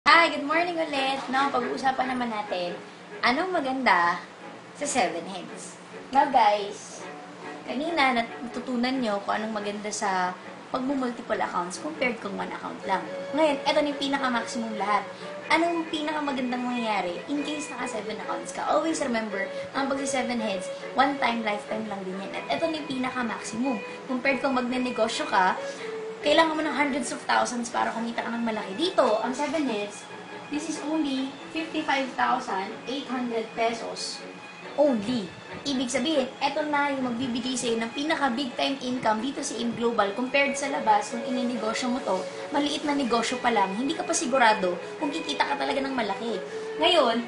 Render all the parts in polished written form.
Hi, good morning ulit. No, pag-uusapan naman natin, anong maganda sa 7 heads. Now guys, kanina natutunan nyo kung anong maganda sa pag-multiple accounts compared kung one account lang. Ngayon, eto na yung pinaka-maximum lahat. Anong pinaka-magandang mangyayari in case naka 7 accounts ka? Always remember, ang pag 7 heads, one time, lifetime lang din yan. At eto na yung pinaka-maximum. Compared kung magne-negosyo ka, kailangan mo ng hundreds of thousands para kumita ka ng malaki. Dito, ang 7 heads, this is only 55,800 pesos. Only. Ibig sabihin, eto na yung magbibigay sa'yo ng pinaka-big time income dito sa AIM Global compared sa labas kung ininegosyo mo to, maliit na negosyo pa lang, hindi ka pa sigurado kung kikita ka talaga ng malaki. Ngayon,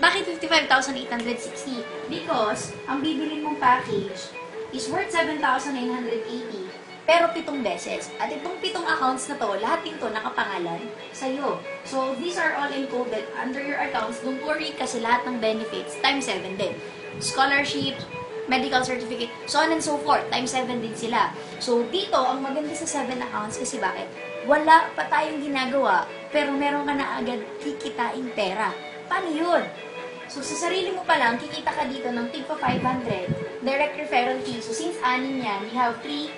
bakit 55,860? Because, ang bibilin mong package is worth 7,980. Pero 7 beses. At itong 7 accounts na to, lahat din to nakapangalan sa'yo. So, these are all encoded under your accounts. Don't worry kasi lahat ng benefits, times 7 din. Scholarship, medical certificate, so on and so forth, times 7 din sila. So, dito, ang maganda sa 7 accounts kasi bakit? Wala pa tayong ginagawa, pero meron ka na agad kikitain pera. Paano yun? So, sa sarili mo pa lang, kikita ka dito ng tigpa 500, direct referral fee. So, since anin yan, we have 3,000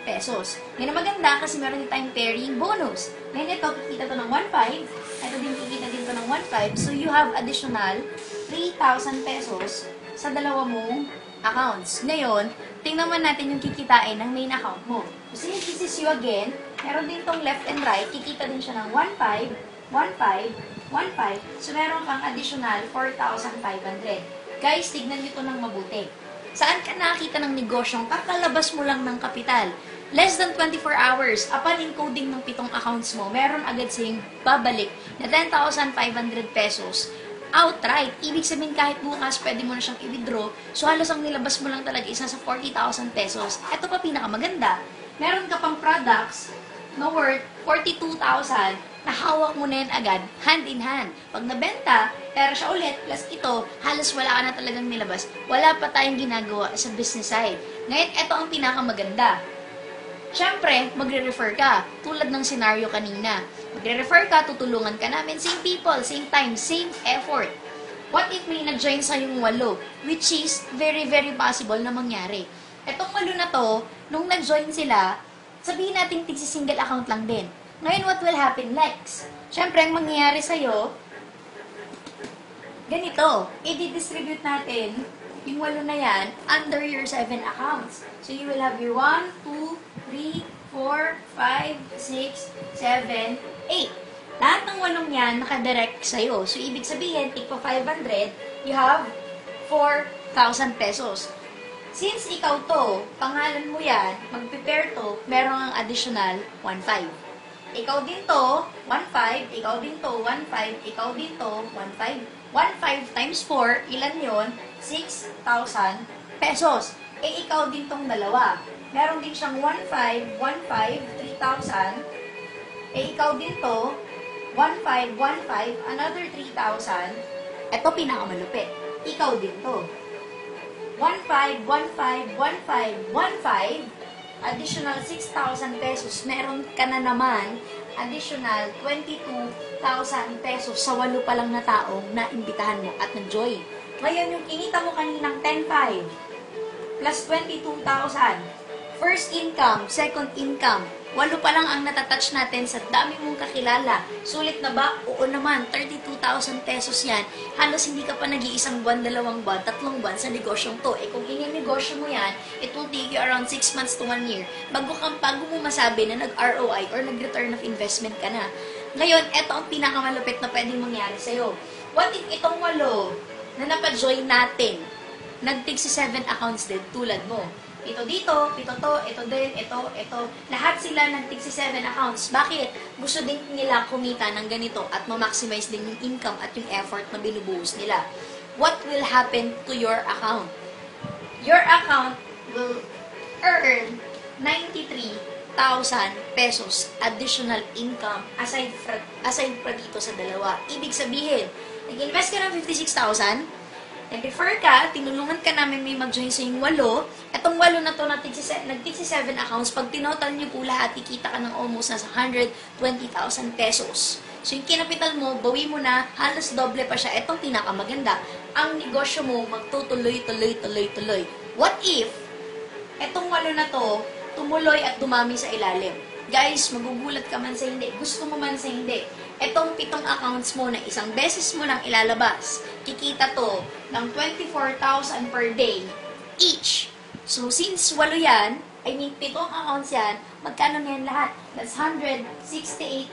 pesos. Yan ang maganda kasi meron din tayong pairing bonus. Ngayon ito, kikita to ng 1,500. Ito din kikita din to ng 1,500. So, you have additional 3,000 pesos sa dalawa mong accounts. Ngayon, tingnan naman natin yung kikitain ng main account mo. So, since this is you again, meron din tong left and right, kikita din siya ng 1,500, 1,500, 1,500. So, meron kang additional 4,500. Guys, tignan nyo to ng mabuti. Saan ka nakakita ng negosyong kakalabas mo lang ng kapital? Less than 24 hours, upon encoding ng 7 accounts mo, meron agad siyang babalik na 10,500 pesos outright. Ibig sabihin kahit bukas, pwede mo na siyang i-withdraw. So halos ang nilabas mo lang talaga isa sa 40,000 pesos. Ito pa pinakamaganda. Meron ka pang products na worth 42,000 na hawak mo na yan agad, hand in hand. Pag nabenta, pera siya ulit, plus ito, halos wala ka na talagang nilabas. Wala pa tayong ginagawa sa business side. Ngayon, ito ang pinakamaganda. Siyempre, magre-refer ka. Tulad ng scenario kanina. Magre-refer ka, tutulungan ka namin. Same people, same time, same effort. What if may nag-join sa yung 8? Which is very, very possible na mangyari. Etong 8 na to, nung nag-join sila, sabihin natin tig-single account lang din. Ngayon, what will happen next? Siyempre, ang mangyayari sa'yo, ganito, i-distribute natin yung 8 na yan under your 7 accounts. So, you will have your 1, 2, 3, 4, 5, 6, 7, 8. Lahat ng 8 yan nakadirect sa'yo. So, ibig sabihin, tigpa 500, you have 4,000 pesos. Since ikaw to, pangalan mo yan, mag-prepare to, meron ang additional 1,500. Ikaw din to, 1,500. Ikaw din to, 1,500. Ikaw din to, 1,500. 1,500 times 4, ilan yon? 6,000 pesos. Eh, ikaw din tong dalawa. Meron din siyang 1,500, 1,500, 3,000. Eh, ikaw din to, 1,500, 1,500, another 3,000. Ito pinakamalupit. Ikaw din to. 1,500, 1,500, 1,500, 1,500. Additional 6,000 pesos, meron ka na naman additional 22,000 pesos sa 8 pa lang na taong na imbitahan mo at nag-join. Ngayon, yung kinita mo kaninang 10,500 plus 22,000, first income, second income, 8 pa lang ang natatouch natin sa dami mong kakilala. Sulit na ba? Oo naman, 32,000 pesos yan. Halos hindi ka pa nag-iisang buwan, 2 buwan, 3 buwan sa negosyong to. Eh kung negosyo mo yan, it will take you around 6 months to 1 year bago mo masabi na nag-ROI or nag-return of investment ka na. Ngayon, eto ang pinakamalupit na pwedeng mangyari sa'yo. What if itong 8 na napajoin natin, nag-take si 7 accounts din tulad mo? Ito dito, ito to, ito din, ito. Lahat sila nag-take si 7 accounts. Bakit? Gusto din nila kumita ng ganito at ma-maximize din yung income at yung effort na binubuhos nila. What will happen to your account? Your account will earn 93,000 pesos additional income aside pa dito sa dalawa. Ibig sabihin, nag-invest ka ng 56,000, nag-refer ka, tinulungan ka namin may mag-join sa yung 8. Etong 8 na to, nag-take si 7 accounts. Pag tinotal niyo po lahat, ikita ka ng almost nasa 120,000 pesos. So, yung kinapital mo, bawi mo na, halos doble pa siya. Itong pinakamaganda. Ang negosyo mo, magtutuloy. What if, etong 8 na to, tumuloy at dumami sa ilalim? Guys, magugulat ka man sa hindi. Gusto mo man sa hindi. Etong 7 accounts mo na isang beses mo nang ilalabas, kikita to ng 24,000 per day each. So, since 8 yan, 7 accounts yan, magkano na yan lahat? That's 168,000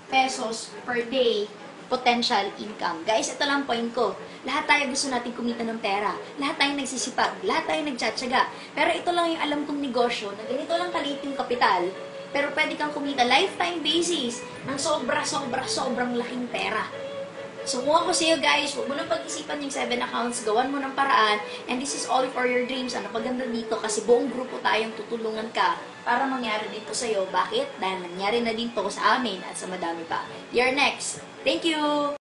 pesos per day potential income. Guys, ito lang point ko. Lahat tayo gusto natin kumita ng pera. Lahat tayo nagsisipag. Lahat tayo nagtsatsaga. Pero ito lang yung alam kong negosyo na ganito lang kaliit yung kapital, pero pwede kang kumita lifetime basis ng sobrang laking pera. So, kung ako sa'yo guys, huwag mo nang pag-isipan yung 7 accounts, gawan mo ng paraan, and this is all for your dreams. Ano paganda dito, kasi buong grupo tayong tutulungan ka para mangyari dito sa'yo. Bakit? Dahil nangyari na din to sa amin at sa madami pa. You're next. Thank you!